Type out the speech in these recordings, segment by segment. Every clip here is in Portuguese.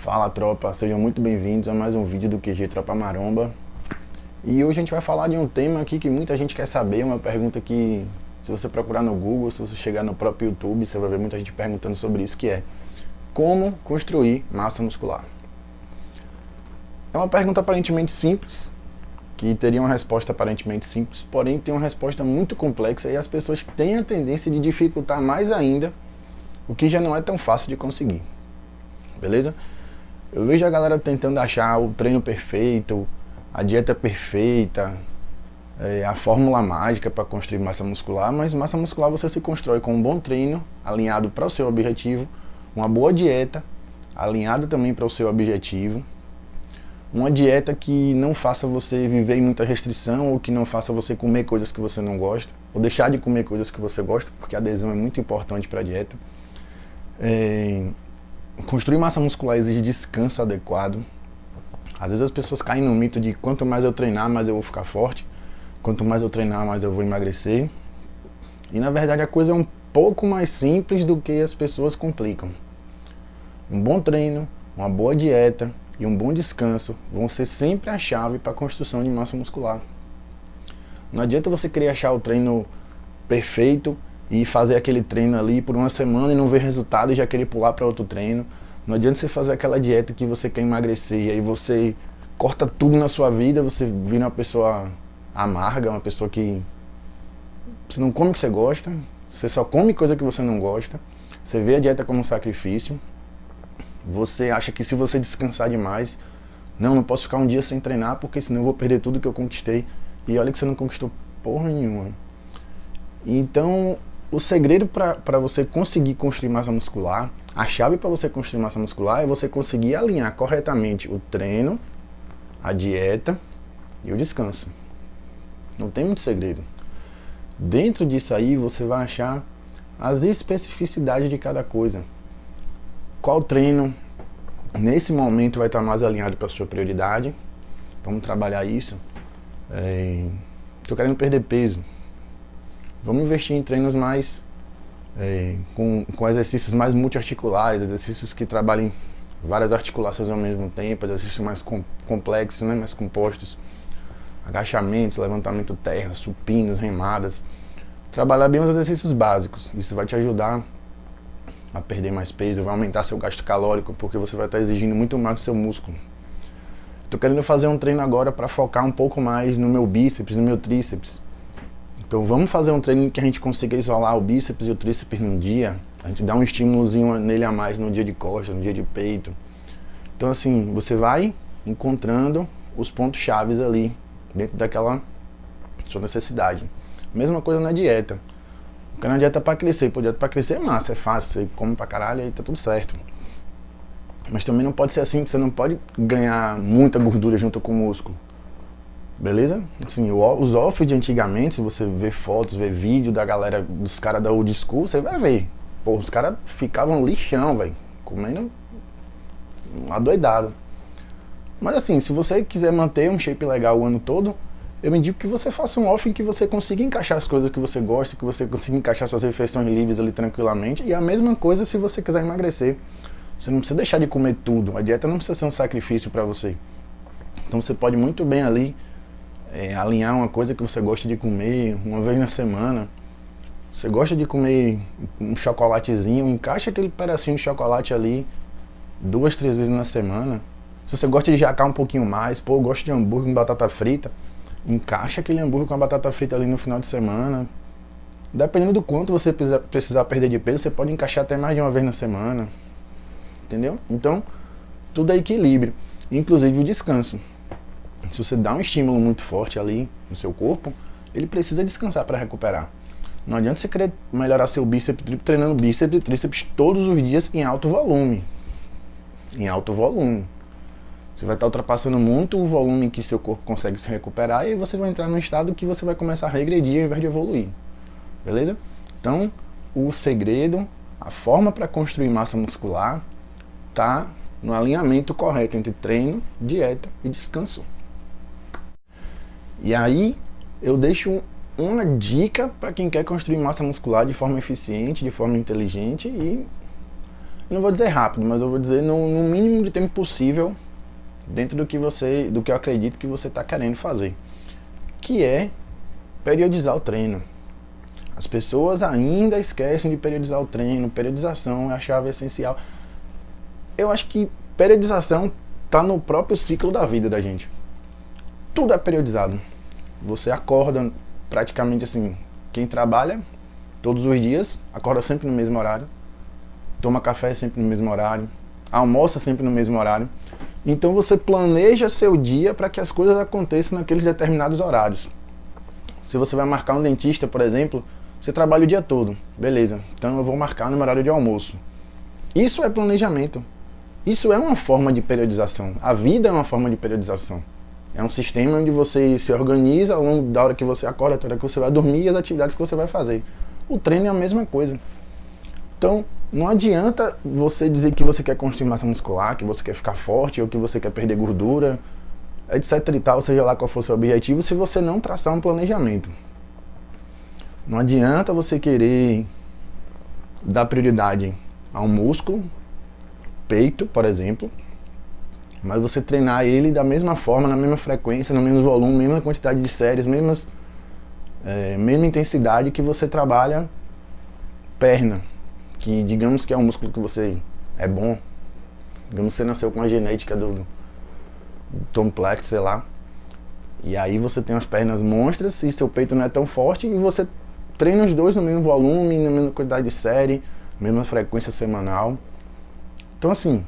Fala tropa, sejam muito bem-vindos a mais um vídeo do QG Tropa Maromba. E hoje a gente vai falar de um tema aqui que muita gente quer saber, uma pergunta que se você procurar no Google, se você chegar no próprio YouTube, você vai ver muita gente perguntando sobre isso, que é como construir massa muscular. É uma pergunta aparentemente simples, que teria uma resposta aparentemente simples, porém tem uma resposta muito complexa e as pessoas têm a tendência de dificultar mais ainda o que já não é tão fácil de conseguir. Beleza? Eu vejo a galera tentando achar o treino perfeito, a dieta perfeita, a fórmula mágica para construir massa muscular, mas massa muscular você se constrói com um bom treino, alinhado para o seu objetivo, uma boa dieta, alinhada também para o seu objetivo, uma dieta que não faça você viver em muita restrição ou que não faça você comer coisas que você não gosta, ou deixar de comer coisas que você gosta, porque a adesão é muito importante para a dieta. Construir massa muscular exige descanso adequado. Às vezes as pessoas caem no mito de quanto mais eu treinar, mais eu vou ficar forte. Quanto mais eu treinar, mais eu vou emagrecer. E na verdade a coisa é um pouco mais simples do que as pessoas complicam. Um bom treino, uma boa dieta e um bom descanso vão ser sempre a chave para a construção de massa muscular. Não adianta você querer achar o treino perfeito e fazer aquele treino ali por uma semana e não ver resultado e já querer pular para outro treino. Não adianta você fazer aquela dieta que você quer emagrecer e aí você corta tudo na sua vida, você vira uma pessoa amarga, uma pessoa que você não come o que você gosta, você só come coisa que você não gosta, você vê a dieta como um sacrifício, você acha que se você descansar demais, não posso ficar um dia sem treinar porque senão eu vou perder tudo que eu conquistei. E olha que você não conquistou porra nenhuma. Então, o segredo para você conseguir construir massa muscular, a chave para você construir massa muscular é você conseguir alinhar corretamente o treino, a dieta e o descanso. Não tem muito segredo. Dentro disso aí você vai achar as especificidades de cada coisa. Qual treino nesse momento vai estar mais alinhado para a sua prioridade? Vamos trabalhar isso. Estou querendo perder peso. Vamos investir em treinos mais com exercícios mais multiarticulares, exercícios que trabalhem várias articulações ao mesmo tempo, exercícios mais complexos, né, mais compostos, agachamentos, levantamento terra, supinos, remadas. Trabalhar bem os exercícios básicos, isso vai te ajudar a perder mais peso, vai aumentar seu gasto calórico, porque você vai estar exigindo muito mais do seu músculo. Estou querendo fazer um treino agora para focar um pouco mais no meu bíceps, no meu tríceps. Então vamos fazer um treino que a gente consiga isolar o bíceps e o tríceps num dia. A gente dá um estímulozinho nele a mais no dia de costa, no dia de peito. Então assim, você vai encontrando os pontos chaves ali, dentro daquela sua necessidade. Mesma coisa na dieta. O cara na dieta para crescer, pô, dieta para crescer é massa, é fácil, você come pra caralho e tá tudo certo. Mas também não pode ser assim, que você não pode ganhar muita gordura junto com o músculo. Beleza? Assim, os off de antigamente, se você ver fotos, ver vídeo da galera, dos caras da old school, você vai ver. Pô, os caras ficavam lixão, velho, comendo adoidado. Mas assim, se você quiser manter um shape legal o ano todo, eu indico que você faça um off em que você consiga encaixar as coisas que você gosta, que você consiga encaixar suas refeições livres ali tranquilamente. E a mesma coisa se você quiser emagrecer. Você não precisa deixar de comer tudo, a dieta não precisa ser um sacrifício para você. Então você pode muito bem ali alinhar uma coisa que você gosta de comer uma vez na semana. Você gosta de comer um chocolatezinho, encaixa aquele pedacinho de chocolate ali 2, 3 vezes na semana. Se você gosta de jacar um pouquinho mais, pô, eu gosto de hambúrguer com batata frita, encaixa aquele hambúrguer com a batata frita ali no final de semana. Dependendo do quanto você precisar perder de peso, você pode encaixar até mais de uma vez na semana. Entendeu? Então, tudo é equilíbrio, inclusive o descanso. Se você dá um estímulo muito forte ali no seu corpo, ele precisa descansar para recuperar. Não adianta você querer melhorar seu bíceps, treinando bíceps e tríceps todos os dias em alto volume. Em alto volume. Você vai estar ultrapassando muito o volume que seu corpo consegue se recuperar e aí você vai entrar num estado que você vai começar a regredir ao invés de evoluir. Beleza? Então, o segredo, a forma para construir massa muscular está no alinhamento correto entre treino, dieta e descanso. E aí eu deixo uma dica para quem quer construir massa muscular de forma eficiente, de forma inteligente e eu não vou dizer rápido, mas eu vou dizer no mínimo de tempo possível, dentro do que eu acredito que você está querendo fazer, que é periodizar o treino. As pessoas ainda esquecem de periodizar o treino. Periodização é a chave essencial. Eu acho que periodização está no próprio ciclo da vida da gente. Tudo é periodizado. Você acorda praticamente assim, quem trabalha todos os dias, acorda sempre no mesmo horário, toma café sempre no mesmo horário, almoça sempre no mesmo horário. Então você planeja seu dia para que as coisas aconteçam naqueles determinados horários. Se você vai marcar um dentista, por exemplo, você trabalha o dia todo, beleza, então eu vou marcar no horário de almoço. Isso é planejamento. Isso é uma forma de periodização. A vida é uma forma de periodização. É um sistema onde você se organiza ao longo da hora que você acorda, até a hora que você vai dormir e as atividades que você vai fazer. O treino é a mesma coisa. Então, não adianta você dizer que você quer construir massa muscular, que você quer ficar forte, ou que você quer perder gordura, etc e tal, seja lá qual for o seu objetivo, se você não traçar um planejamento. Não adianta você querer dar prioridade a um músculo, peito, por exemplo, mas você treinar ele da mesma forma, na mesma frequência, no mesmo volume, mesma quantidade de séries, mesma intensidade que você trabalha perna, que digamos que é um músculo que você é bom, digamos que você nasceu com a genética do Tom Platz, sei lá, e aí você tem as pernas monstras e seu peito não é tão forte e você treina os dois no mesmo volume, na mesma quantidade de série, mesma frequência semanal. Então assim,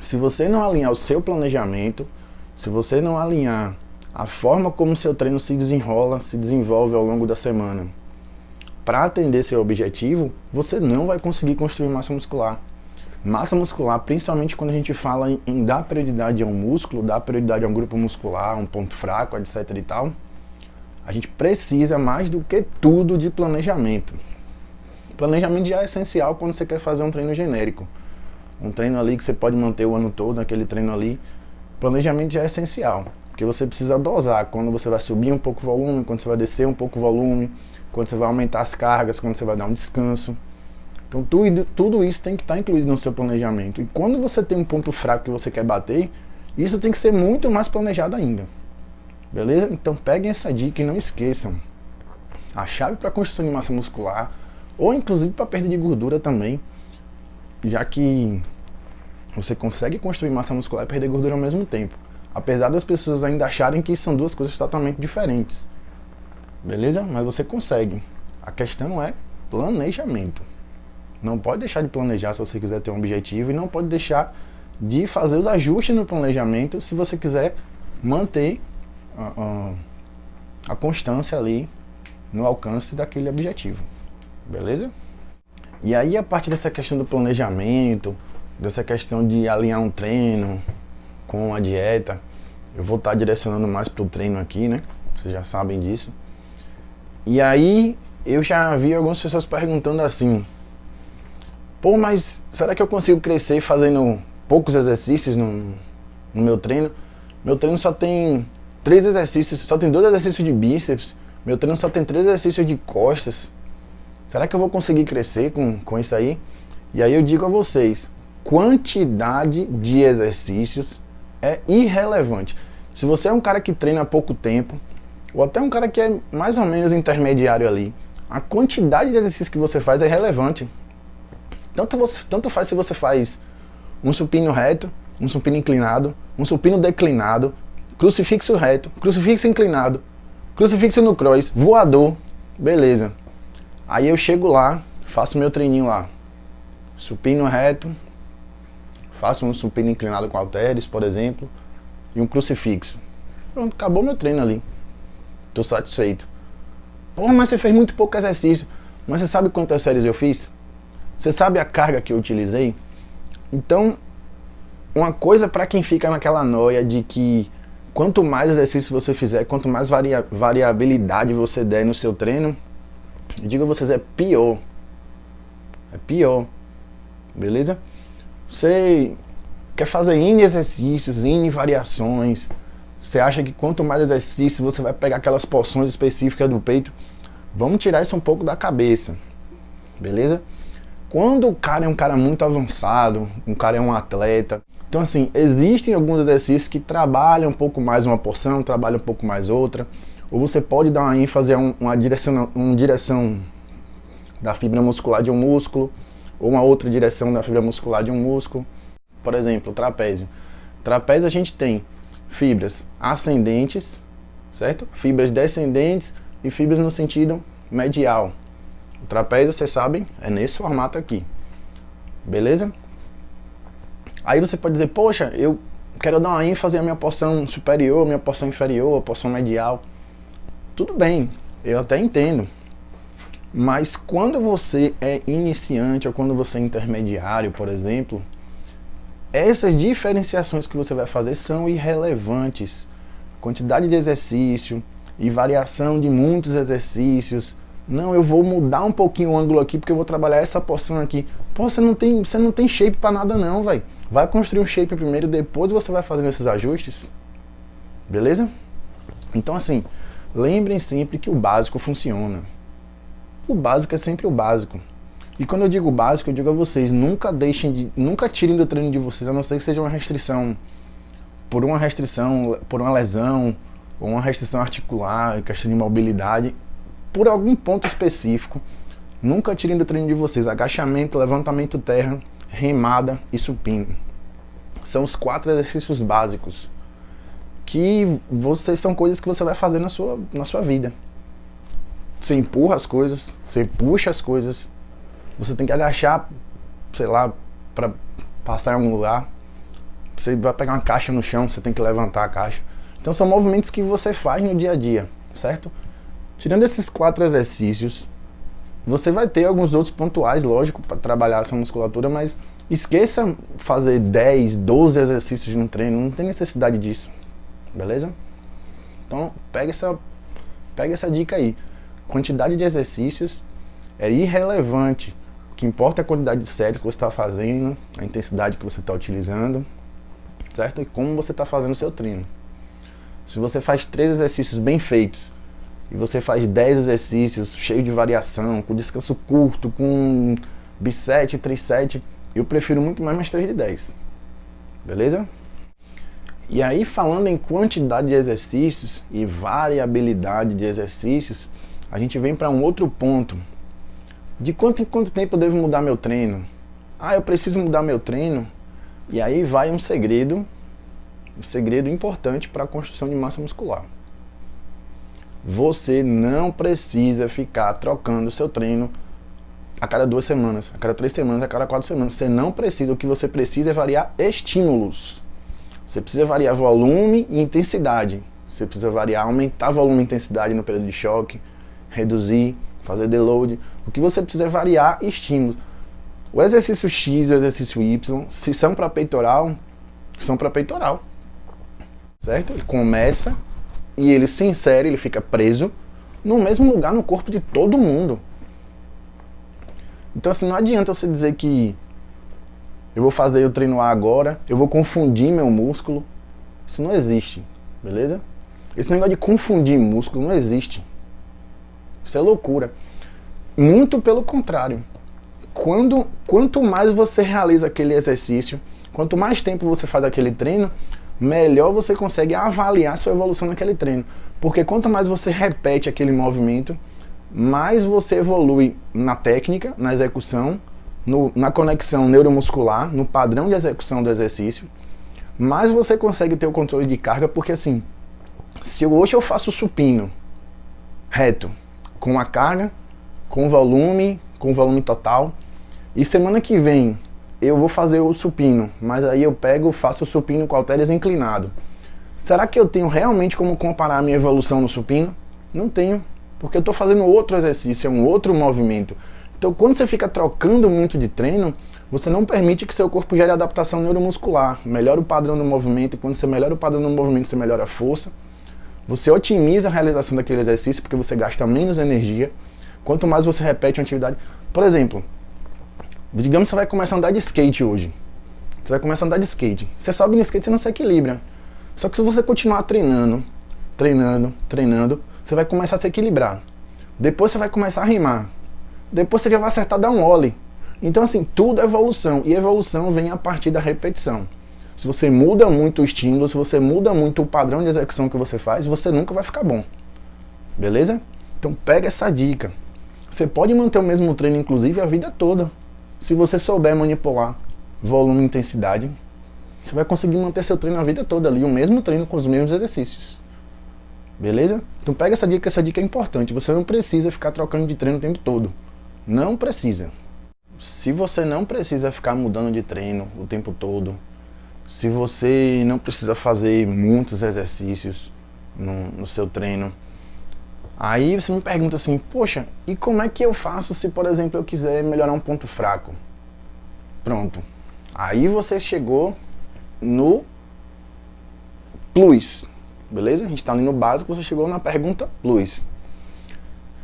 se você não alinhar o seu planejamento, se você não alinhar a forma como o seu treino se desenrola, se desenvolve ao longo da semana, para atender seu objetivo, você não vai conseguir construir massa muscular. Massa muscular, principalmente quando a gente fala em dar prioridade a um músculo, dar prioridade a um grupo muscular, um ponto fraco, etc e tal, a gente precisa mais do que tudo de planejamento. Planejamento já é essencial quando você quer fazer um treino genérico. Um treino ali que você pode manter o ano todo, aquele treino ali. Planejamento já é essencial, porque você precisa dosar quando você vai subir um pouco o volume, quando você vai descer um pouco o volume, quando você vai aumentar as cargas, quando você vai dar um descanso. Então tudo isso tem que estar incluído no seu planejamento. E quando você tem um ponto fraco que você quer bater, isso tem que ser muito mais planejado ainda. Beleza? Então peguem essa dica e não esqueçam. A chave para a construção de massa muscular, ou inclusive para perda de gordura também, já que você consegue construir massa muscular e perder gordura ao mesmo tempo. Apesar das pessoas ainda acharem que são duas coisas totalmente diferentes. Beleza? Mas você consegue. A questão é planejamento. Não pode deixar de planejar se você quiser ter um objetivo e não pode deixar de fazer os ajustes no planejamento se você quiser manter a constância ali no alcance daquele objetivo. Beleza? E aí, a partir dessa questão do planejamento, dessa questão de alinhar um treino com a dieta, eu vou estar direcionando mais para o treino aqui, né? Vocês já sabem disso. E aí, eu já vi algumas pessoas perguntando assim: pô, mas será que eu consigo crescer fazendo poucos exercícios no meu treino? Meu treino só tem 3 exercícios, só tem 2 exercícios de bíceps. Meu treino só tem 3 exercícios de costas. Será que eu vou conseguir crescer com isso aí? E aí eu digo a vocês, quantidade de exercícios é irrelevante. Se você é um cara que treina há pouco tempo, ou até um cara que é mais ou menos intermediário ali, a quantidade de exercícios que você faz é relevante. Tanto faz se você faz um supino reto, um supino inclinado, um supino declinado, crucifixo reto, crucifixo inclinado, crucifixo no cross, voador, beleza. Aí eu chego lá, faço meu treininho lá, supino reto, faço um supino inclinado com halteres, por exemplo, e um crucifixo. Pronto, acabou meu treino ali. Tô satisfeito. Pô, mas você fez muito pouco exercício. Mas você sabe quantas séries eu fiz? Você sabe a carga que eu utilizei? Então, uma coisa para quem fica naquela noia de que quanto mais exercício você fizer, quanto mais variabilidade você der no seu treino, eu digo a vocês, é pior. É pior. Beleza? Você quer fazer N exercícios, N variações. Você acha que quanto mais exercício você vai pegar aquelas porções específicas do peito. Vamos tirar isso um pouco da cabeça. Beleza? Quando o cara é um cara muito avançado, um cara é um atleta, então assim, existem alguns exercícios que trabalham um pouco mais uma porção, trabalham um pouco mais outra, ou você pode dar uma ênfase a uma direção da fibra muscular de um músculo, ou uma outra direção da fibra muscular de um músculo. Por exemplo, o trapézio. Trapézio a gente tem fibras ascendentes, certo? Fibras descendentes e fibras no sentido medial. O trapézio, vocês sabem, é nesse formato aqui. Beleza? Aí você pode dizer, poxa, eu quero dar uma ênfase à minha porção superior, à minha porção inferior, à porção medial. Tudo bem, eu até entendo. Mas quando você é iniciante ou quando você é intermediário, por exemplo, essas diferenciações que você vai fazer são irrelevantes. Quantidade de exercício e variação de muitos exercícios. Não, eu vou mudar um pouquinho o ângulo aqui porque eu vou trabalhar essa porção aqui. Pô, você não tem shape para nada não, velho. Vai construir um shape primeiro, depois você vai fazendo esses ajustes. Beleza? Então assim, lembrem sempre que o básico funciona. O básico é sempre o básico. E quando eu digo básico, eu digo a vocês, nunca tirem do treino de vocês, a não ser que seja uma restrição, por uma lesão, ou uma restrição articular, questão de mobilidade, por algum ponto específico, nunca tirem do treino de vocês agachamento, levantamento terra, remada e supino. São os 4 exercícios básicos que são coisas que você vai fazer na sua vida. Você empurra as coisas, você puxa as coisas, você tem que agachar, sei lá, para passar em algum lugar. Você vai pegar uma caixa no chão, você tem que levantar a caixa. Então são movimentos que você faz no dia a dia, certo? Tirando esses 4 exercícios, você vai ter alguns outros pontuais, lógico, para trabalhar essa musculatura, mas esqueça fazer 10, 12 exercícios no treino, não tem necessidade disso, beleza? Então pega essa dica aí. Quantidade de exercícios é irrelevante. O que importa é a quantidade de séries que você está fazendo, a intensidade que você está utilizando, certo? E como você está fazendo o seu treino. Se você faz 3 exercícios bem feitos e você faz 10 exercícios cheio de variação, com descanso curto, com biset, triset, eu prefiro muito mais 3 de 10. Beleza? E aí, falando em quantidade de exercícios e variabilidade de exercícios, a gente vem para um outro ponto. De quanto em quanto tempo eu devo mudar meu treino? Ah, eu preciso mudar meu treino? E aí vai um segredo importante para a construção de massa muscular. Você não precisa ficar trocando o seu treino a cada 2 semanas, a cada 3 semanas, a cada 4 semanas. Você não precisa. O que você precisa é variar estímulos. Você precisa variar volume e intensidade. Você precisa variar, aumentar volume e intensidade no período de choque, reduzir, fazer deload. O que você precisa é variar estímulos. O exercício X e o exercício Y, se são para peitoral, são para peitoral. Certo? Ele começa e ele se insere, ele fica preso no mesmo lugar no corpo de todo mundo. Então assim, não adianta você dizer que eu vou fazer o treino A agora, eu vou confundir meu músculo. Isso não existe, beleza? Esse negócio de confundir músculo não existe. Isso é loucura. Muito pelo contrário. Quanto mais você realiza aquele exercício, quanto mais tempo você faz aquele treino, melhor você consegue avaliar sua evolução naquele treino. Porque quanto mais você repete aquele movimento, mais você evolui na técnica, na execução, na conexão neuromuscular, no padrão de execução do exercício, mais você consegue ter o controle de carga, porque assim, se hoje eu faço supino reto, com a carga, com volume total, e semana que vem eu vou fazer o supino, mas aí eu faço o supino com halteres inclinado. Será que eu tenho realmente como comparar a minha evolução no supino? Não tenho, porque eu estou fazendo outro exercício, é um outro movimento. Então quando você fica trocando muito de treino, você não permite que seu corpo gere adaptação neuromuscular, melhora o padrão do movimento, e quando você melhora o padrão do movimento, você melhora a força, você otimiza a realização daquele exercício, porque você gasta menos energia, quanto mais você repete uma atividade. Por exemplo, digamos que você vai começar a andar de skate hoje. Você vai começar a andar de skate. Você sobe no skate, você não se equilibra. Só que se você continuar treinando, você vai começar a se equilibrar. Depois você vai começar a rimar. Depois você já vai acertar dar um ollie. Então assim, tudo é evolução, e evolução vem a partir da repetição. Se você muda muito o estímulo, se você muda muito o padrão de execução que você faz, você nunca vai ficar bom. Beleza? Então pega essa dica. Você pode manter o mesmo treino, inclusive, a vida toda. Se você souber manipular volume e intensidade, você vai conseguir manter seu treino a vida toda ali, o mesmo treino com os mesmos exercícios. Beleza? Então pega essa dica é importante. Você não precisa ficar trocando de treino o tempo todo. Não precisa. Se você não precisa ficar mudando de treino o tempo todo, se você não precisa fazer muitos exercícios no seu treino, aí você me pergunta assim, poxa, e como é que eu faço se, por exemplo, eu quiser melhorar um ponto fraco? Pronto. Aí você chegou no plus, beleza? A gente tá ali no básico, você chegou na pergunta plus.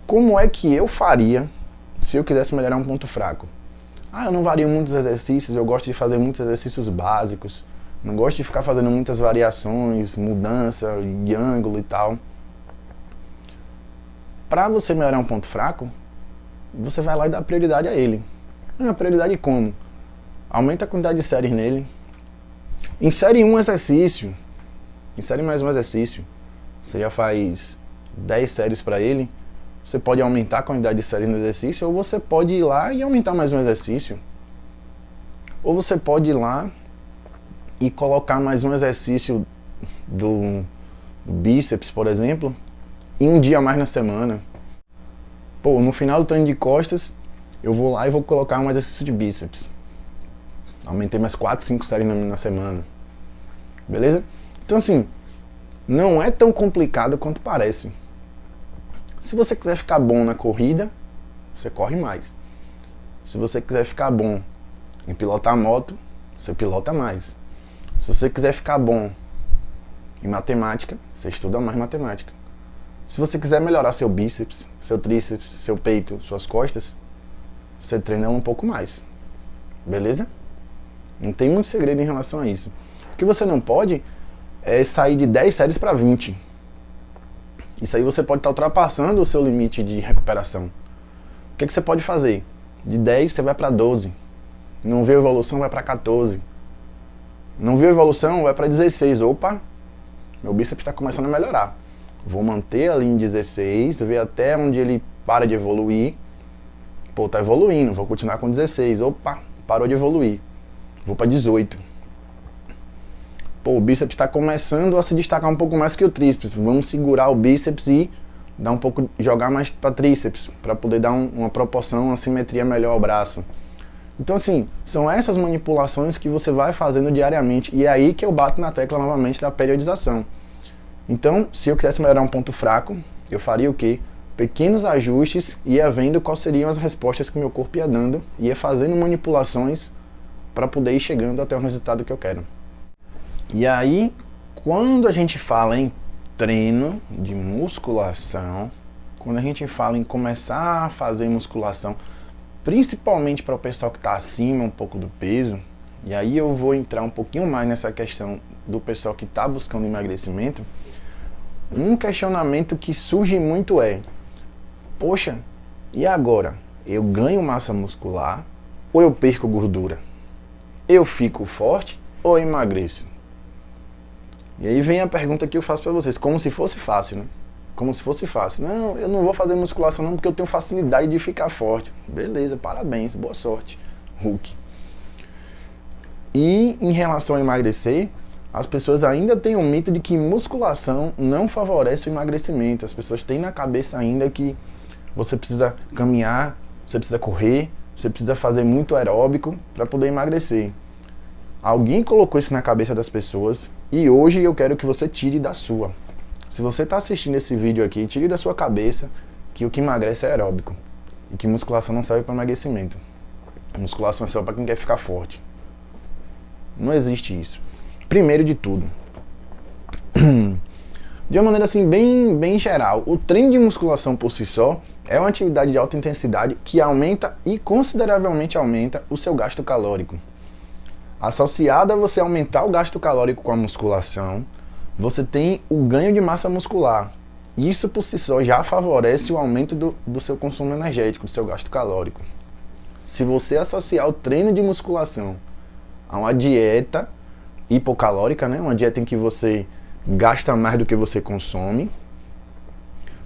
Como é que eu faria se eu quisesse melhorar um ponto fraco? Eu não vario muitos exercícios, eu gosto de fazer muitos exercícios básicos, não gosto de ficar fazendo muitas variações, mudança de ângulo e tal. Para você melhorar um ponto fraco, você vai lá e dá prioridade a ele. A prioridade como? Aumenta a quantidade de séries nele. Insere um exercício. Insere mais um exercício. Você já faz 10 séries para ele. Você pode aumentar a quantidade de séries no exercício, ou você pode ir lá e aumentar mais um exercício. Ou você pode ir lá e colocar mais um exercício do bíceps, por exemplo, em um dia a mais na semana. Pô, no final do treino de costas, eu vou lá e vou colocar um exercício de bíceps. Aumentei mais 4, 5 séries na semana. Beleza? Então assim, não é tão complicado quanto parece. Se você quiser ficar bom na corrida, você corre mais. Se você quiser ficar bom em pilotar moto, você pilota mais. Se você quiser ficar bom em matemática, você estuda mais matemática. Se você quiser melhorar seu bíceps, seu tríceps, seu peito, suas costas, você treina um pouco mais. Beleza? Não tem muito segredo em relação a isso. O que você não pode é sair de 10 séries para 20. Isso aí você pode estar ultrapassando o seu limite de recuperação. O que você pode fazer? De 10 você vai para 12. Não viu evolução, vai para 14. Não viu evolução, vai para 16. Opa, meu bíceps está começando a melhorar. Vou manter ali em 16, ver até onde ele para de evoluir. Pô, tá evoluindo, vou continuar com 16. Opa, parou de evoluir. Vou para 18. Pô, o bíceps está começando a se destacar um pouco mais que o tríceps. Vamos segurar o bíceps e dar um pouco, jogar mais para tríceps, para poder dar uma proporção, uma simetria melhor ao braço. Então assim, são essas manipulações que você vai fazendo diariamente, e é aí que eu bato na tecla novamente da periodização. Então, se eu quisesse melhorar um ponto fraco, eu faria o quê? Pequenos ajustes, ia vendo quais seriam as respostas que meu corpo ia dando, ia fazendo manipulações para poder ir chegando até o resultado que eu quero. E aí, quando a gente fala em treino de musculação, quando a gente fala em começar a fazer musculação, principalmente para o pessoal que está acima um pouco do peso, e aí eu vou entrar um pouquinho mais nessa questão do pessoal que está buscando emagrecimento, um questionamento que surge muito é, poxa, e agora? Eu ganho massa muscular ou eu perco gordura? Eu fico forte ou eu emagreço? E aí vem a pergunta que eu faço para vocês, como se fosse fácil, né? Como se fosse fácil. Não, eu não vou fazer musculação não porque eu tenho facilidade de ficar forte. Beleza, parabéns, boa sorte, Hulk. E em relação a emagrecer, as pessoas ainda têm o mito de que musculação não favorece o emagrecimento. As pessoas têm na cabeça ainda que você precisa caminhar, você precisa correr, você precisa fazer muito aeróbico para poder emagrecer. Alguém colocou isso na cabeça das pessoas e hoje eu quero que você tire da sua. Se você está assistindo esse vídeo aqui, tire da sua cabeça que o que emagrece é aeróbico e que musculação não serve para emagrecimento. Musculação é só para quem quer ficar forte. Não existe isso. Primeiro de tudo, de uma maneira assim bem geral, o treino de musculação por si só é uma atividade de alta intensidade que aumenta e consideravelmente aumenta o seu gasto calórico. Associado a você aumentar o gasto calórico com a musculação, você tem o ganho de massa muscular. Isso por si só já favorece o aumento do seu consumo energético, do seu gasto calórico. se você associar o treino de musculação a uma dieta hipocalórica, né? Uma dieta em que você gasta mais do que você consome,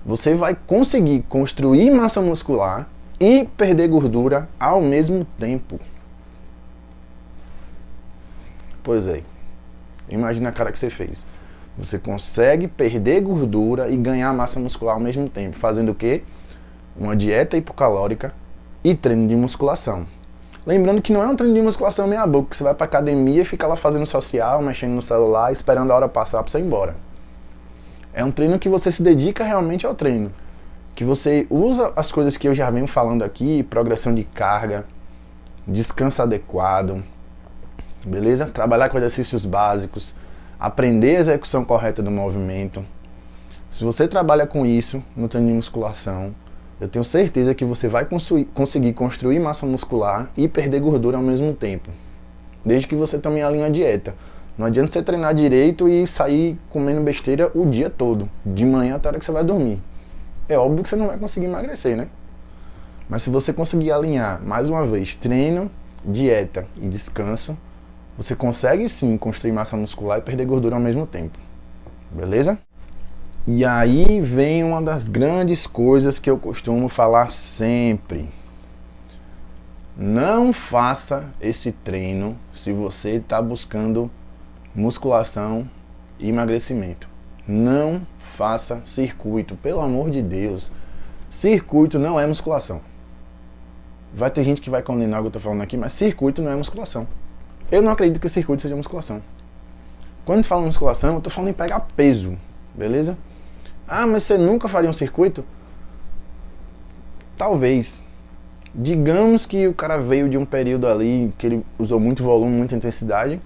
você vai conseguir construir massa muscular e perder gordura ao mesmo tempo. Pois é. Imagina a cara que você fez. Você consegue perder gordura e ganhar massa muscular ao mesmo tempo. Fazendo o quê? Uma dieta hipocalórica e treino de musculação. Lembrando que não é um treino de musculação meia boca, que você vai pra academia e fica lá fazendo social, mexendo no celular, esperando a hora passar pra você ir embora. É um treino que você se dedica realmente ao treino. Que você usa as coisas que eu já venho falando aqui, progressão de carga, descanso adequado, beleza? Trabalhar com exercícios básicos, aprender a execução correta do movimento. Se você trabalha com isso no treino de musculação, eu tenho certeza que você vai conseguir construir massa muscular e perder gordura ao mesmo tempo. Desde que você também alinhe a dieta. Não adianta você treinar direito e sair comendo besteira o dia todo, de manhã até a hora que você vai dormir. É óbvio que você não vai conseguir emagrecer, né? Mas se você conseguir alinhar, mais uma vez, treino, dieta e descanso, você consegue sim construir massa muscular e perder gordura ao mesmo tempo. Beleza? E aí vem uma das grandes coisas que eu costumo falar sempre. Não faça esse treino se você está buscando musculação e emagrecimento. Não faça circuito, pelo amor de Deus. Circuito não é musculação. Vai ter gente que vai condenar o que eu estou falando aqui, mas circuito não é musculação. Eu não acredito que circuito seja musculação. Quando eu falo musculação, eu estou falando em pegar peso, beleza? Ah, mas você nunca faria um circuito? Talvez. Digamos que o cara veio de um período ali que ele usou muito volume, muita intensidade,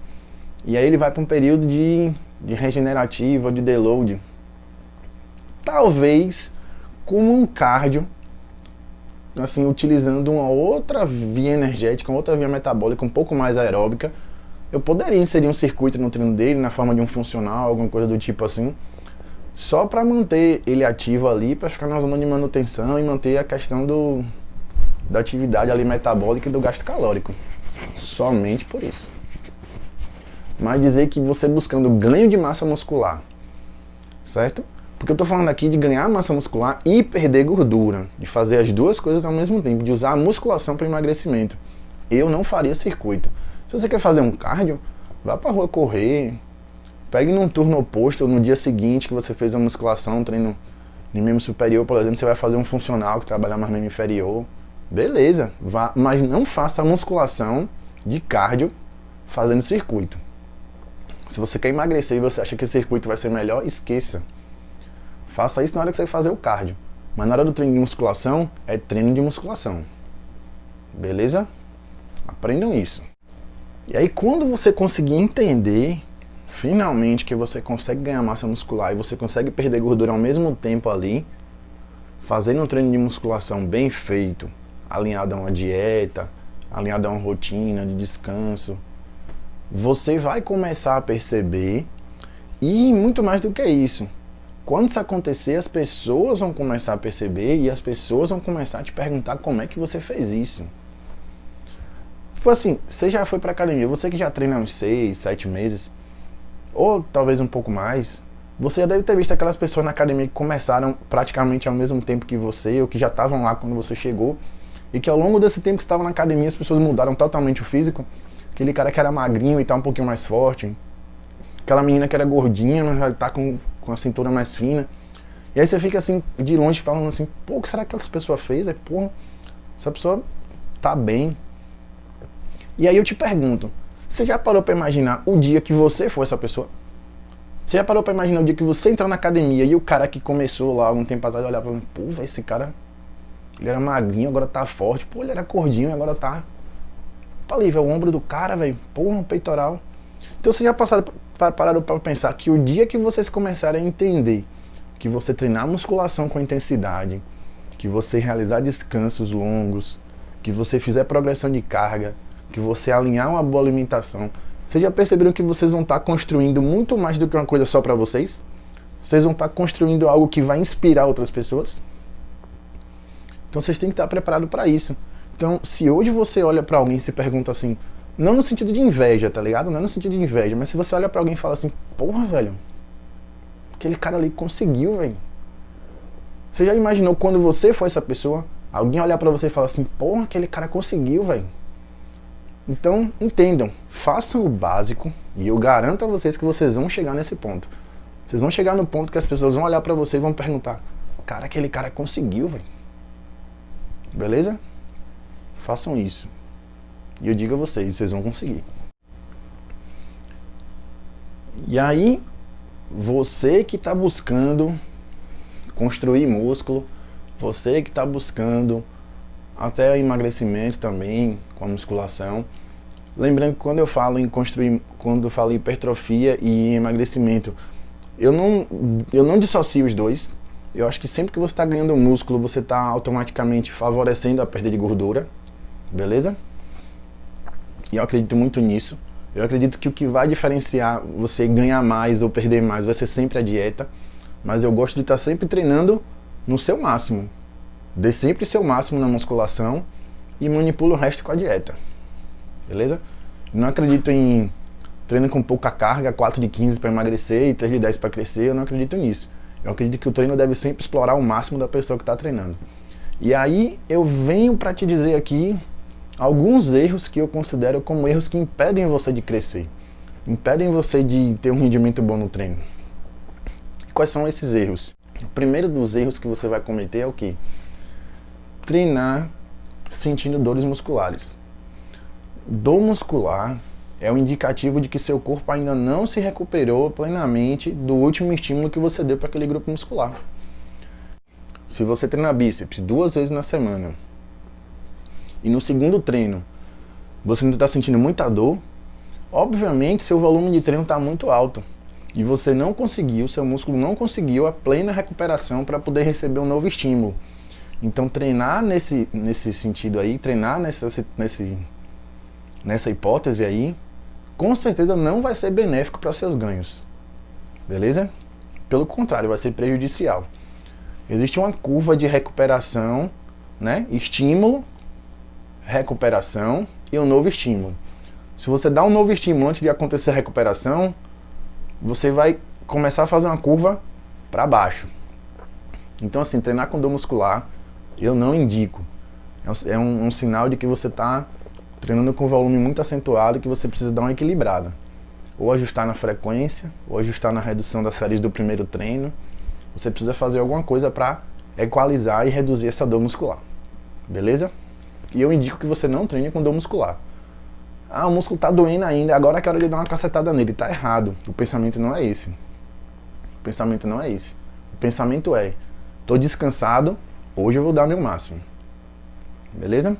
e aí ele vai para um período de regenerativo, de deload. Talvez como um cardio, assim, utilizando uma outra via energética, uma outra via metabólica um pouco mais aeróbica, eu poderia inserir um circuito no treino dele, na forma de um funcional, alguma coisa do tipo assim, só para manter ele ativo ali, para ficar na zona de manutenção e manter a questão da atividade ali metabólica e do gasto calórico. Somente por isso. Mas dizer que você buscando ganho de massa muscular, certo? Porque eu tô falando aqui de ganhar massa muscular e perder gordura, de fazer as duas coisas ao mesmo tempo, de usar a musculação para emagrecimento. Eu não faria circuito. Se você quer fazer um cardio, vá pra rua correr, pegue num turno oposto, ou no dia seguinte que você fez uma musculação, um treino de membro superior, por exemplo, você vai fazer um funcional que trabalha mais membro inferior. Beleza, vá, mas não faça a musculação de cardio fazendo circuito. Se você quer emagrecer e você acha que esse circuito vai ser melhor, esqueça. Faça isso na hora que você vai fazer o cardio. Mas na hora do treino de musculação, é treino de musculação. Beleza? Aprendam isso. E aí quando você conseguir entender, finalmente, que você consegue ganhar massa muscular e você consegue perder gordura ao mesmo tempo ali, fazendo um treino de musculação bem feito, alinhado a uma dieta, alinhado a uma rotina de descanso, você vai começar a perceber, e muito mais do que isso, quando isso acontecer, as pessoas vão começar a perceber e as pessoas vão começar a te perguntar como é que você fez isso. Tipo assim, você já foi pra academia, você que já treina há uns 6, 7 meses, ou talvez um pouco mais, você já deve ter visto aquelas pessoas na academia que começaram praticamente ao mesmo tempo que você, ou que já estavam lá quando você chegou, e que ao longo desse tempo que estava na academia as pessoas mudaram totalmente o físico. Aquele cara que era magrinho e tá um pouquinho mais forte, aquela menina que era gordinha, mas já tá com a cintura mais fina. E aí você fica assim, de longe, falando assim, pô, o que será que essa pessoa fez? Aí, pô, essa pessoa tá bem. E aí eu te pergunto, você já parou pra imaginar o dia que você foi essa pessoa? Você já parou pra imaginar o dia que você entrou na academia e o cara que começou lá algum tempo atrás olhar pra mim, pô, véio, esse cara, ele era magrinho, agora tá forte, pô, ele era gordinho, agora tá... Pô, ali, velho, o ombro do cara, velho, pô, um peitoral. Então vocês já pararam pra pensar que o dia que vocês começarem a entender que você treinar musculação com intensidade, que você realizar descansos longos, que você fizer progressão de carga, que você alinhar uma boa alimentação, vocês já perceberam que vocês vão estar construindo muito mais do que uma coisa só para vocês? Vocês vão estar construindo algo que vai inspirar outras pessoas? Então vocês têm que estar preparados para isso. Então, se hoje você olha pra alguém e se pergunta assim, não no sentido de inveja, tá ligado? Não é no sentido de inveja, mas se você olha pra alguém e fala assim, porra, velho, aquele cara ali conseguiu, velho. Você já imaginou quando você for essa pessoa, alguém olhar pra você e falar assim, porra, aquele cara conseguiu, velho. Então, entendam, façam o básico e eu garanto a vocês que vocês vão chegar nesse ponto. Vocês vão chegar no ponto que as pessoas vão olhar pra você e vão perguntar, cara, aquele cara conseguiu, velho. Beleza? Façam isso. E eu digo a vocês vão conseguir. E aí, você que está buscando construir músculo, você que está buscando até emagrecimento também com a musculação. Lembrando que quando eu falo em construir, quando eu falo em hipertrofia e emagrecimento, eu não dissocio os dois. Eu acho que sempre que você está ganhando músculo, você está automaticamente favorecendo a perda de gordura, beleza? E eu acredito muito nisso. Eu acredito que o que vai diferenciar você ganhar mais ou perder mais vai ser sempre a dieta. Mas eu gosto de estar sempre treinando no seu máximo. Dê sempre seu máximo na musculação e manipula o resto com a dieta. Beleza? Não acredito em treino com pouca carga, 4 de 15 para emagrecer e 3 de 10 para crescer. Eu não acredito nisso. Eu acredito que o treino deve sempre explorar o máximo da pessoa que está treinando. E aí eu venho para te dizer aqui alguns erros que eu considero como erros que impedem você de crescer. Impedem você de ter um rendimento bom no treino. E quais são esses erros? O primeiro dos erros que você vai cometer é o quê? Treinar sentindo dores musculares. Dor muscular é um indicativo de que seu corpo ainda não se recuperou plenamente do último estímulo que você deu para aquele grupo muscular. Se você treinar bíceps 2 vezes na semana e no segundo treino você ainda está sentindo muita dor, obviamente seu volume de treino está muito alto e você não conseguiu, seu músculo não conseguiu a plena recuperação para poder receber um novo estímulo. Então treinar nesse sentido aí, treinar nessa hipótese aí, com certeza não vai ser benéfico para seus ganhos, beleza? Pelo contrário, vai ser prejudicial. Existe uma curva de recuperação, né? Estímulo, recuperação e um novo estímulo. Se você dá um novo estímulo antes de acontecer a recuperação, você vai começar a fazer uma curva para baixo. Então assim, treinar com dor muscular, eu não indico. É um sinal de que você está treinando com volume muito acentuado e que você precisa dar uma equilibrada. Ou ajustar na frequência, ou ajustar na redução das séries do primeiro treino. Você precisa fazer alguma coisa para equalizar e reduzir essa dor muscular. Beleza? E eu indico que você não treine com dor muscular. Ah, o músculo está doendo ainda, agora é que é hora de dar uma cacetada nele. Está errado. O pensamento não é esse. O pensamento não é esse. O pensamento é, estou descansado, hoje eu vou dar meu máximo. Beleza?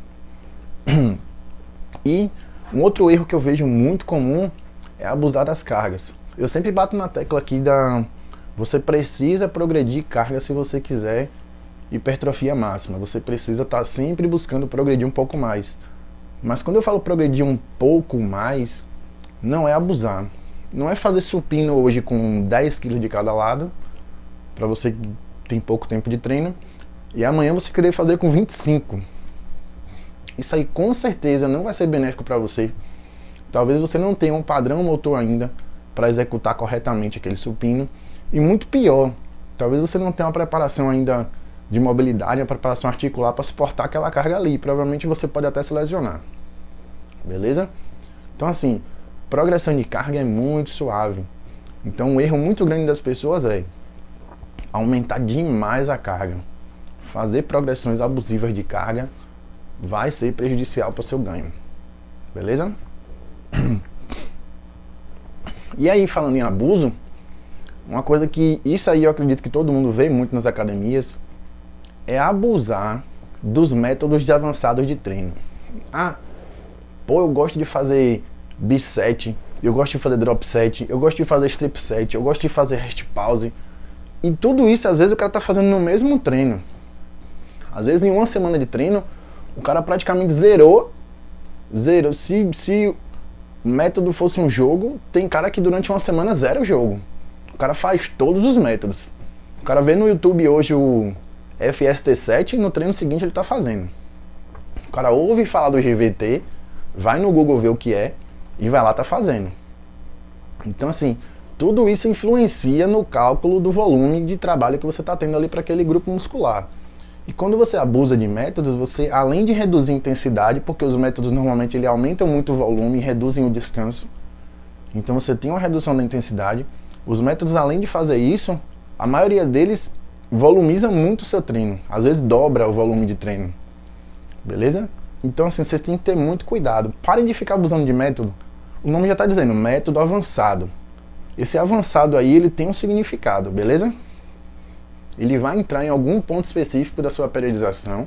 E um outro erro que eu vejo muito comum é abusar das cargas. Eu sempre bato na tecla aqui você precisa progredir carga se você quiser hipertrofia máxima. Você precisa estar sempre buscando progredir um pouco mais. Mas quando eu falo progredir um pouco mais, não é abusar. Não é fazer supino hoje com 10 kg de cada lado, para você que tem pouco tempo de treino, e amanhã você querer fazer com 25. Isso aí com certeza não vai ser benéfico para você. Talvez você não tenha um padrão motor ainda para executar corretamente aquele supino. E muito pior, talvez você não tenha uma preparação ainda de mobilidade, uma preparação articular para suportar aquela carga ali. Provavelmente você pode até se lesionar. Beleza? Então assim, progressão de carga é muito suave. Então um erro muito grande das pessoas é aumentar demais a carga. Fazer progressões abusivas de carga vai ser prejudicial para o seu ganho. Beleza? E aí, falando em abuso, uma coisa que isso aí eu acredito que todo mundo vê muito nas academias é abusar dos métodos de avançados de treino. Ah, pô, eu gosto de fazer biset, eu gosto de fazer drop set, eu gosto de fazer strip set, eu gosto de fazer rest pause. E tudo isso, às vezes, o cara tá fazendo no mesmo treino. Às vezes, em uma semana de treino, o cara praticamente zerou. Se o método fosse um jogo, tem cara que durante uma semana zera o jogo. O cara faz todos os métodos. O cara vê no YouTube hoje o FST7 e no treino seguinte ele tá fazendo. O cara ouve falar do GVT, vai no Google ver o que é e vai lá tá fazendo. Então assim, tudo isso influencia no cálculo do volume de trabalho que você está tendo ali para aquele grupo muscular. E quando você abusa de métodos, você, além de reduzir a intensidade, porque os métodos normalmente ele aumentam muito o volume e reduzem o descanso, então você tem uma redução da intensidade. Os métodos, além de fazer isso, a maioria deles volumiza muito o seu treino, às vezes dobra o volume de treino, beleza? Então assim, vocês têm que ter muito cuidado. Parem de ficar abusando de método. O nome já está dizendo, método avançado. Esse avançado aí, ele tem um significado, beleza? Ele vai entrar em algum ponto específico da sua periodização.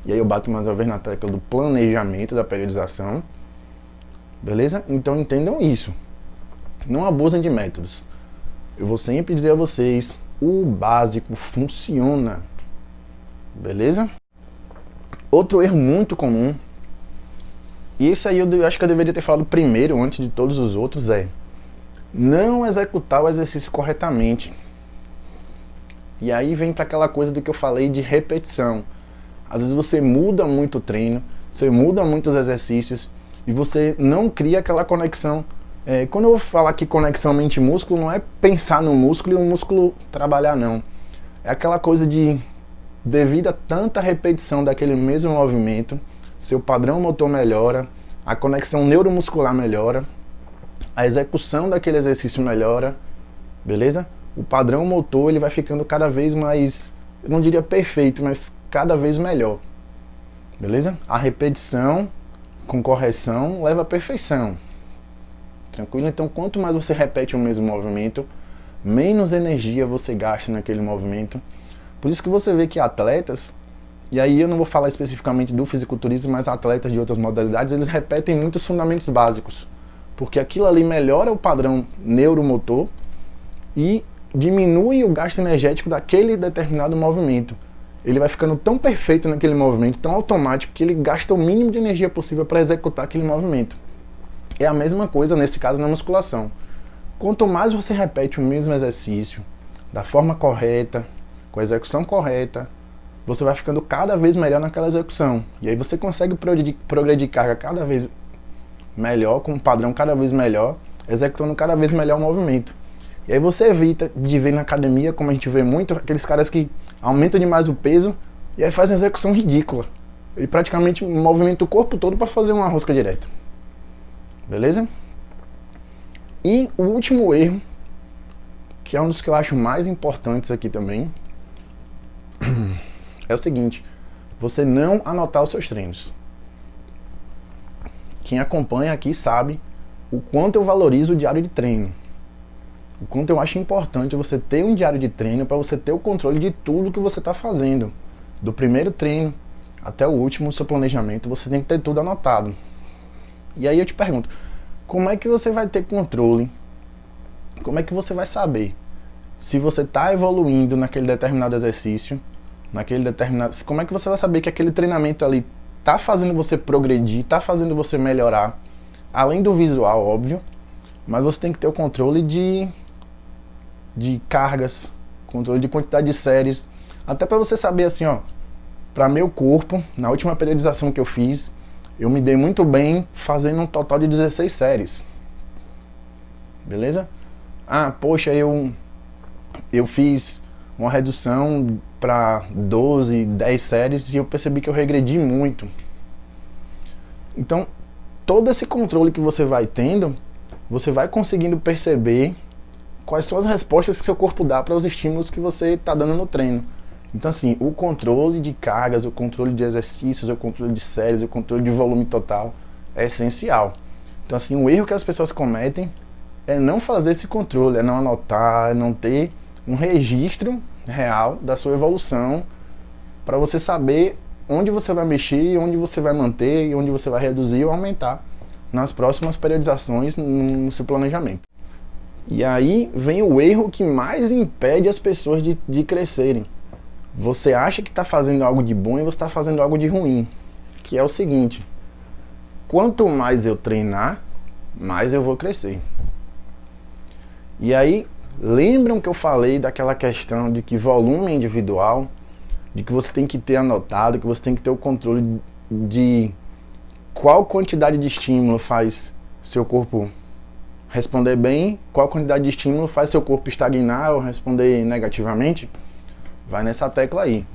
E aí eu bato mais uma vez na tecla do planejamento da periodização. Beleza? Então entendam isso. Não abusem de métodos. Eu vou sempre dizer a vocês, o básico funciona. Beleza? Outro erro muito comum, e esse aí eu acho que eu deveria ter falado primeiro, antes de todos os outros, é não executar o exercício corretamente. E aí vem para aquela coisa do que eu falei de repetição. Às vezes você muda muito o treino, você muda muitos exercícios e você não cria aquela conexão. Quando eu vou falar que conexão mente-músculo, não é pensar no músculo e o músculo trabalhar, não. É aquela coisa de, devido a tanta repetição daquele mesmo movimento, seu padrão motor melhora, a conexão neuromuscular melhora, a execução daquele exercício melhora, beleza? O padrão motor ele vai ficando cada vez mais, eu não diria perfeito, mas cada vez melhor, beleza? A repetição com correção leva à perfeição, tranquilo? Então quanto mais você repete o mesmo movimento, menos energia você gasta naquele movimento. Por isso que você vê que atletas, e aí eu não vou falar especificamente do fisiculturismo, mas atletas de outras modalidades, eles repetem muitos fundamentos básicos, porque aquilo ali melhora o padrão neuromotor e diminui o gasto energético daquele determinado movimento. Ele vai ficando tão perfeito naquele movimento, tão automático, que ele gasta o mínimo de energia possível para executar aquele movimento. É a mesma coisa nesse caso na musculação. Quanto mais você repete o mesmo exercício, da forma correta, com a execução correta, você vai ficando cada vez melhor naquela execução. E aí você consegue progredir carga cada vez melhor, com um padrão cada vez melhor, executando cada vez melhor o movimento. E aí você evita de ver na academia, como a gente vê muito, aqueles caras que aumentam demais o peso e aí fazem uma execução ridícula. E praticamente movimenta o corpo todo para fazer uma rosca direta. Beleza? E o último erro, que é um dos que eu acho mais importantes aqui também, é o seguinte: você não anotar os seus treinos. Quem acompanha aqui sabe o quanto eu valorizo o diário de treino. O quanto eu acho importante você ter um diário de treino para você ter o controle de tudo que você está fazendo. Do primeiro treino até o último, seu planejamento, você tem que ter tudo anotado. E aí eu te pergunto, como é que você vai ter controle? Como é que você vai saber se você está evoluindo naquele determinado exercício, como é que você vai saber que aquele treinamento ali está fazendo você progredir, está fazendo você melhorar, além do visual, óbvio, mas você tem que ter o controle de cargas, controle de quantidade de séries, até para você saber assim, ó, para meu corpo, na última periodização que eu fiz, eu me dei muito bem fazendo um total de 16 séries. Beleza? Ah, poxa, eu fiz uma redução para 12, 10 séries e eu percebi que eu regredi muito. Então, todo esse controle que você vai tendo, você vai conseguindo perceber quais são as respostas que seu corpo dá para os estímulos que você está dando no treino. Então assim, o controle de cargas, o controle de exercícios, o controle de séries, o controle de volume total é essencial. Então assim, o erro que as pessoas cometem é não fazer esse controle, é não anotar, é não ter um registro real da sua evolução para você saber onde você vai mexer, onde você vai manter e onde você vai reduzir ou aumentar nas próximas periodizações no seu planejamento. E aí vem o erro que mais impede as pessoas de crescerem. Você acha que está fazendo algo de bom e você está fazendo algo de ruim. Que é o seguinte: quanto mais eu treinar, mais eu vou crescer. E aí, lembram que eu falei daquela questão de que volume é individual, de que você tem que ter anotado, que você tem que ter o controle de qual quantidade de estímulo faz seu corpo responder bem, qual quantidade de estímulo faz seu corpo estagnar ou responder negativamente, vai nessa tecla aí.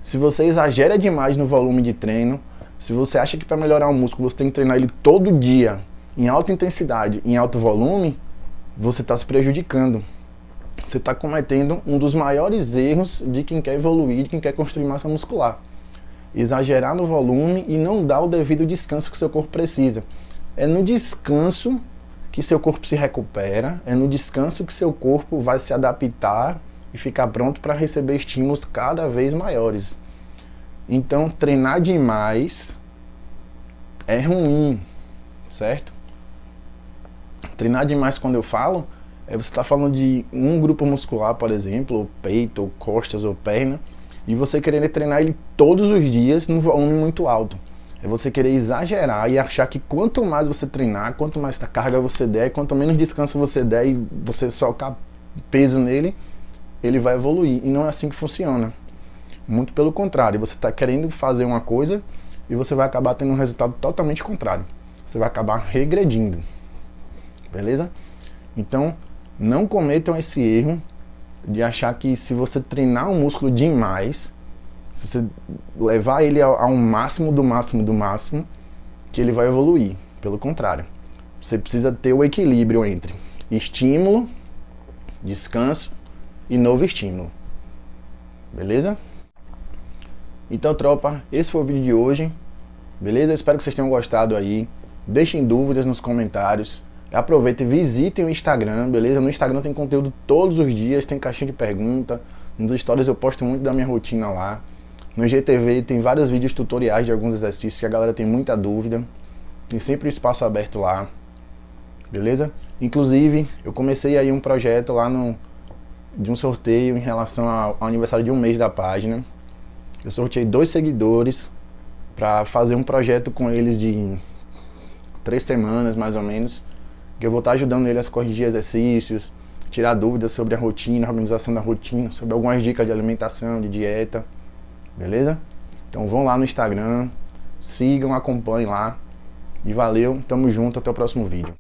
Se você exagera demais no volume de treino, se você acha que para melhorar o músculo você tem que treinar ele todo dia, em alta intensidade, em alto volume, você está se prejudicando. Você está cometendo um dos maiores erros de quem quer evoluir, de quem quer construir massa muscular. Exagerar no volume e não dar o devido descanso que seu corpo precisa. É no descanso que seu corpo se recupera, é no descanso que seu corpo vai se adaptar e ficar pronto para receber estímulos cada vez maiores. Então, treinar demais é ruim, certo? Treinar demais, quando eu falo, você está falando de um grupo muscular, por exemplo, ou peito, ou costas, ou perna, e você querer treinar ele todos os dias num volume muito alto. É você querer exagerar e achar que quanto mais você treinar, quanto mais carga você der, quanto menos descanso você der e você socar peso nele, ele vai evoluir. E não é assim que funciona. Muito pelo contrário, você está querendo fazer uma coisa e você vai acabar tendo um resultado totalmente contrário. Você vai acabar regredindo. Beleza? Então, não cometam esse erro de achar que se você treinar um músculo demais, se você levar ele ao máximo do máximo do máximo, que ele vai evoluir. Pelo contrário, você precisa ter o equilíbrio entre estímulo, descanso e novo estímulo. Beleza? Então, tropa, esse foi o vídeo de hoje. Beleza? Eu espero que vocês tenham gostado aí. Deixem dúvidas nos comentários. Aproveitem e visitem o Instagram, beleza? No Instagram tem conteúdo todos os dias, tem caixinha de pergunta. Nos stories eu posto muito da minha rotina lá. No IGTV tem vários vídeos tutoriais de alguns exercícios que a galera tem muita dúvida. Tem sempre o espaço aberto lá, beleza? Inclusive, eu comecei aí um projeto lá de um sorteio em relação ao aniversário de 1 mês da página. Eu sorteei 2 seguidores para fazer um projeto com eles de 3 semanas, mais ou menos, que eu vou estar ajudando eles a corrigir exercícios, tirar dúvidas sobre a rotina, a organização da rotina, sobre algumas dicas de alimentação, de dieta, beleza? Então vão lá no Instagram, sigam, acompanhem lá, e valeu, tamo junto, até o próximo vídeo.